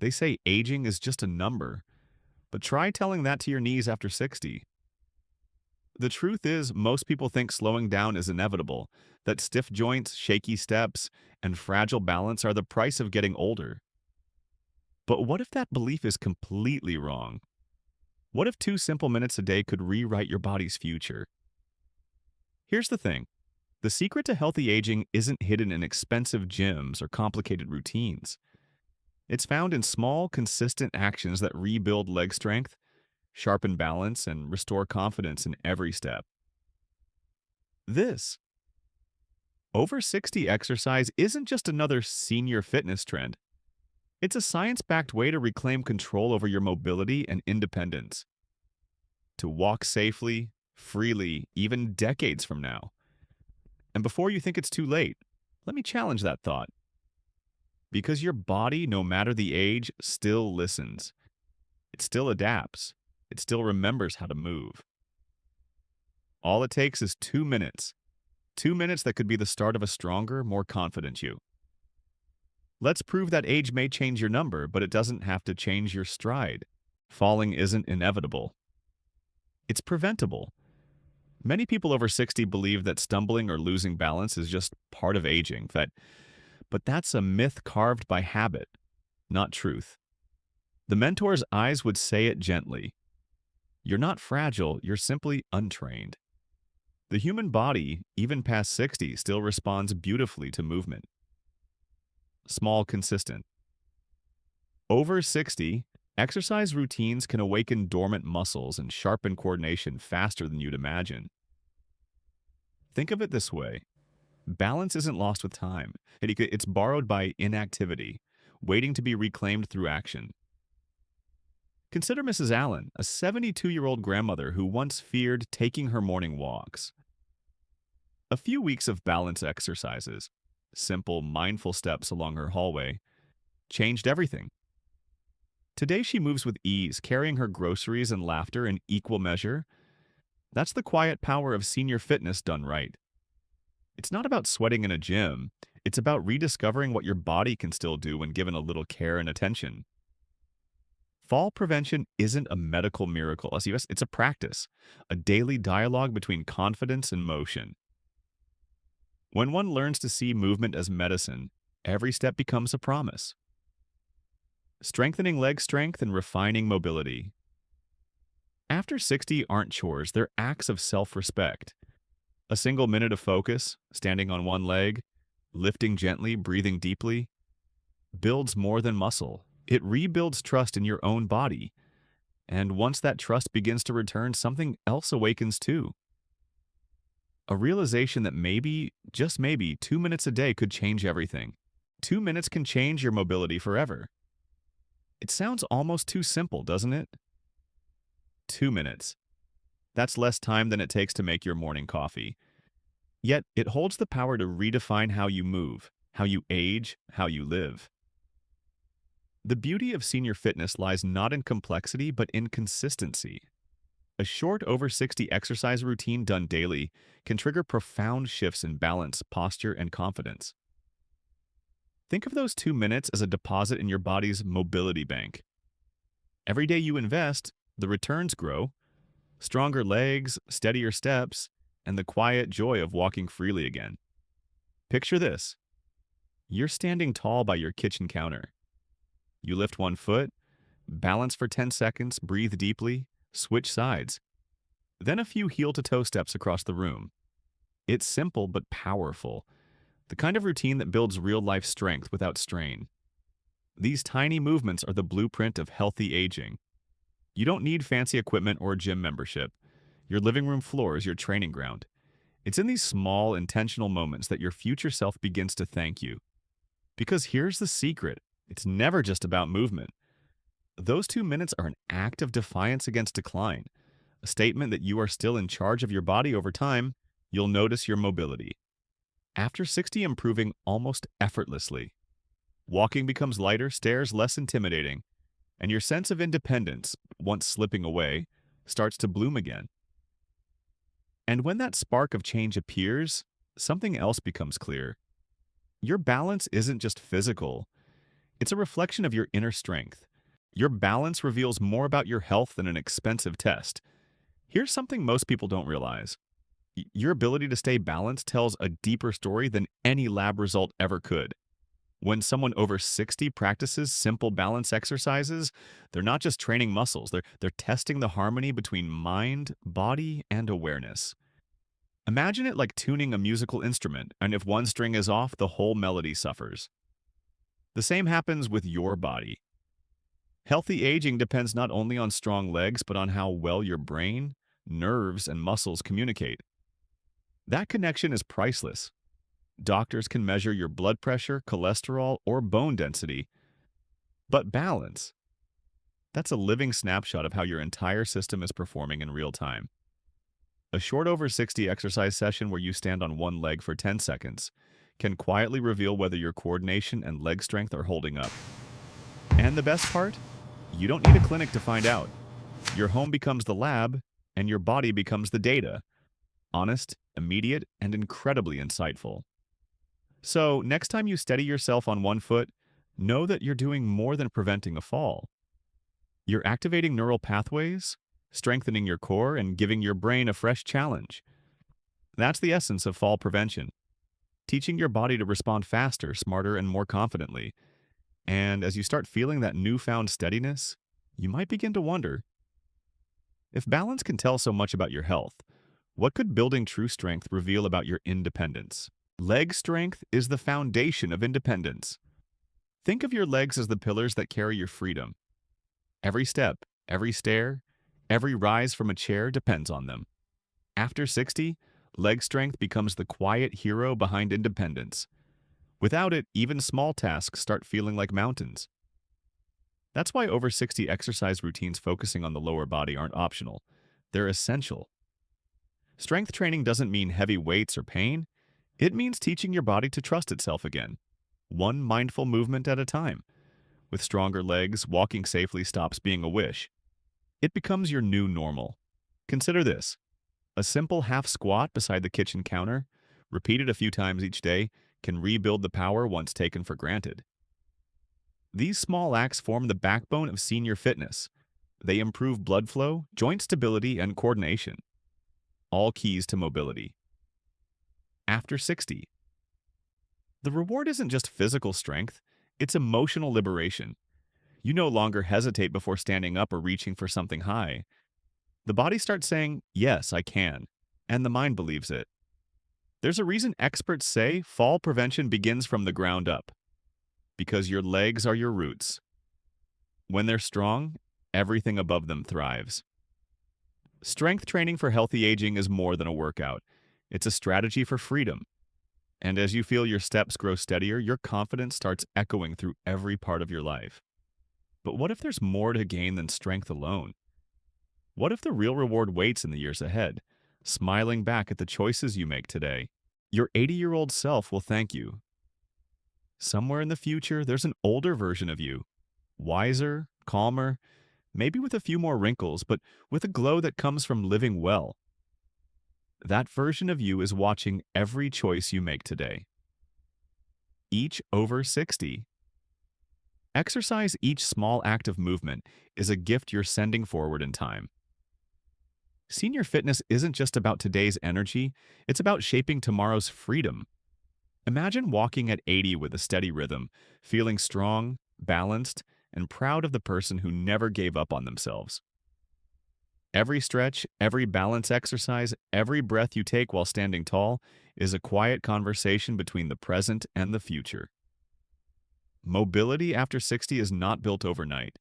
They say aging is just a number, but try telling that to your knees after 60. The truth is, most people think slowing down is inevitable, that stiff joints, shaky steps, and fragile balance are the price of getting older. But what if that belief is completely wrong? What if 2 simple minutes a day could rewrite your body's future? Here's the thing. The secret to healthy aging isn't hidden in expensive gyms or complicated routines. It's found in small, consistent actions that rebuild leg strength, sharpen balance, and restore confidence in every step. This over 60 exercise isn't just another senior fitness trend. It's a science-backed way to reclaim control over your mobility and independence, to walk safely, freely, even decades from now. And before you think it's too late, let me challenge that thought. Because your body, no matter the age, still listens. It still adapts. It still remembers how to move. All it takes is 2 minutes. 2 minutes that could be the start of a stronger, more confident you. Let's prove that age may change your number, but it doesn't have to change your stride. Falling isn't inevitable. It's preventable. Many people over 60 believe that stumbling or losing balance is just part of aging, but that's a myth carved by habit, not truth. The mentor's eyes would say it gently. You're not fragile, you're simply untrained. The human body, even past 60, still responds beautifully to movement. Small, consistent. Over 60, exercise routines can awaken dormant muscles and sharpen coordination faster than you'd imagine. Think of it this way. Balance isn't lost with time. It's borrowed by inactivity, waiting to be reclaimed through action. Consider Mrs. Allen, a 72-year-old grandmother who once feared taking her morning walks. A few weeks of balance exercises, simple, mindful steps along her hallway, changed everything. Today she moves with ease, carrying her groceries and laughter in equal measure. That's the quiet power of senior fitness done right. It's not about sweating in a gym. It's about rediscovering what your body can still do when given a little care and attention. Fall prevention isn't a medical miracle, it's a practice, a daily dialogue between confidence and motion. When one learns to see movement as medicine, every step becomes a promise. Strengthening leg strength and refining mobility. After 60 aren't chores, they're acts of self-respect. A single minute of focus, standing on one leg, lifting gently, breathing deeply, builds more than muscle. It rebuilds trust in your own body. And once that trust begins to return, something else awakens too. A realization that maybe, just maybe, 2 minutes a day could change everything. 2 minutes can change your mobility forever. It sounds almost too simple, doesn't it? 2 minutes. That's less time than it takes to make your morning coffee. Yet, it holds the power to redefine how you move, how you age, how you live. The beauty of senior fitness lies not in complexity, but in consistency. A short over 60 exercise routine done daily can trigger profound shifts in balance, posture, and confidence. Think of those 2 minutes as a deposit in your body's mobility bank. Every day you invest, the returns grow. Stronger legs, steadier steps, and the quiet joy of walking freely again. Picture this. You're standing tall by your kitchen counter. You lift one foot, balance for 10 seconds, breathe deeply, switch sides. Then a few heel-to-toe steps across the room. It's simple but powerful, the kind of routine that builds real-life strength without strain. These tiny movements are the blueprint of healthy aging. You don't need fancy equipment or a gym membership. Your living room floor is your training ground. It's in these small, intentional moments that your future self begins to thank you. Because here's the secret. It's never just about movement. Those 2 minutes are an act of defiance against decline, a statement that you are still in charge of your body. Over time. You'll notice your mobility. After 60, improving almost effortlessly. Walking becomes lighter, stairs less intimidating, and your sense of independence, once slipping away, starts to bloom again. And when that spark of change appears, something else becomes clear. Your balance isn't just physical, It's a reflection of your inner strength. Your balance reveals more about your health than an expensive test. Here's something most people don't realize. Your ability to stay balanced tells a deeper story than any lab result ever could. When someone over 60 practices simple balance exercises, they're not just training muscles, they're testing the harmony between mind, body, and awareness. Imagine it like tuning a musical instrument, and if one string is off, the whole melody suffers. The same happens with your body. Healthy aging depends not only on strong legs, but on how well your brain, nerves, and muscles communicate. That connection is priceless. Doctors can measure your blood pressure, cholesterol, or bone density, but balance, that's a living snapshot of how your entire system is performing in real time. A short over 60 exercise session where you stand on one leg for 10 seconds can quietly reveal whether your coordination and leg strength are holding up. And the best part? You don't need a clinic to find out. Your home becomes the lab, and your body becomes the data. Honest, immediate, and incredibly insightful. So, next time you steady yourself on one foot, know that you're doing more than preventing a fall. You're activating neural pathways, strengthening your core, and giving your brain a fresh challenge. That's the essence of fall prevention. Teaching your body to respond faster, smarter, and more confidently. And as you start feeling that newfound steadiness, you might begin to wonder, if balance can tell so much about your health, what could building true strength reveal about your independence? Leg strength is the foundation of independence. Think of your legs as the pillars that carry your freedom. Every step, every stair, every rise from a chair depends on them. After 60, leg strength becomes the quiet hero behind independence. Without it, even small tasks start feeling like mountains. That's why over 60 exercise routines focusing on the lower body aren't optional. They're essential. Strength training doesn't mean heavy weights or pain. It means teaching your body to trust itself again, one mindful movement at a time. With stronger legs, walking safely stops being a wish. It becomes your new normal. Consider this: a simple half squat beside the kitchen counter, repeated a few times each day, can rebuild the power once taken for granted. These small acts form the backbone of senior fitness. They improve blood flow, joint stability, and coordination. All keys to mobility. After 60. The reward isn't just physical strength, it's emotional liberation. You no longer hesitate before standing up or reaching for something high. The body starts saying, "Yes, I can," and the mind believes it. There's a reason experts say fall prevention begins from the ground up. Because your legs are your roots. When they're strong, everything above them thrives. Strength training for healthy aging is more than a workout. It's a strategy for freedom. And as you feel your steps grow steadier, your confidence starts echoing through every part of your life. But what if there's more to gain than strength alone? What if the real reward waits in the years ahead, smiling back at the choices you make today? Your 80-year-old self will thank you. Somewhere in the future, there's an older version of you, wiser, calmer, maybe with a few more wrinkles, but with a glow that comes from living well. That version of you is watching every choice you make today. Each over 60. Exercise, each small act of movement, is a gift you're sending forward in time. Senior fitness isn't just about today's energy, it's about shaping tomorrow's freedom. Imagine walking at 80 with a steady rhythm, feeling strong, balanced, and proud of the person who never gave up on themselves. Every stretch, every balance exercise, every breath you take while standing tall is a quiet conversation between the present and the future. Mobility after 60 is not built overnight.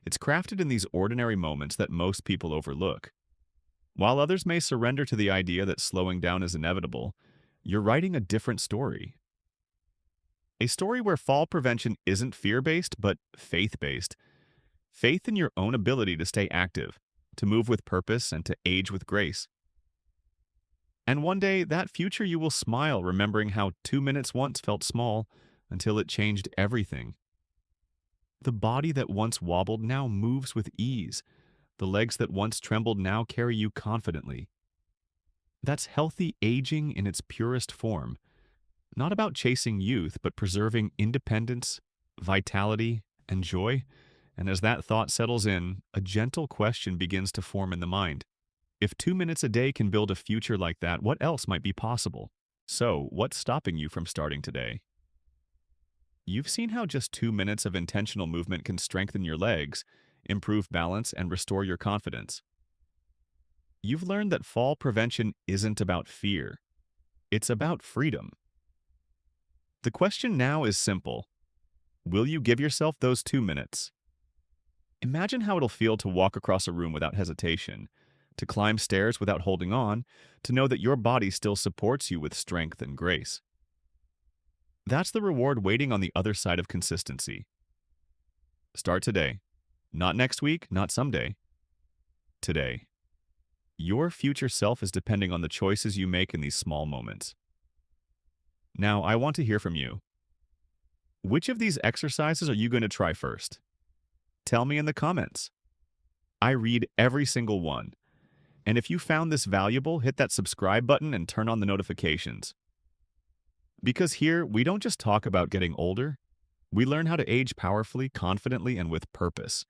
It's crafted in these ordinary moments that most people overlook. While others may surrender to the idea that slowing down is inevitable, you're writing a different story. A story where fall prevention isn't fear-based, but faith-based. Faith in your own ability to stay active, to move with purpose, and to age with grace. And one day, that future you will smile remembering how 2 minutes once felt small until it changed everything. The body that once wobbled now moves with ease. The legs that once trembled now carry you confidently. That's healthy aging in its purest form. Not about chasing youth, but preserving independence, vitality, and joy? And as that thought settles in, a gentle question begins to form in the mind. If 2 minutes a day can build a future like that, what else might be possible? So, what's stopping you from starting today? You've seen how just 2 minutes of intentional movement can strengthen your legs, improve balance, and restore your confidence. You've learned that fall prevention isn't about fear, it's about freedom. The question now is simple. Will you give yourself those 2 minutes? Imagine how it'll feel to walk across a room without hesitation, to climb stairs without holding on, to know that your body still supports you with strength and grace. That's the reward waiting on the other side of consistency. Start today. Not next week, not someday. Today. Your future self is depending on the choices you make in these small moments. Now, I want to hear from you. Which of these exercises are you going to try first? Tell me in the comments. I read every single one. And if you found this valuable, hit that subscribe button and turn on the notifications. Because here, we don't just talk about getting older, we learn how to age powerfully, confidently, and with purpose.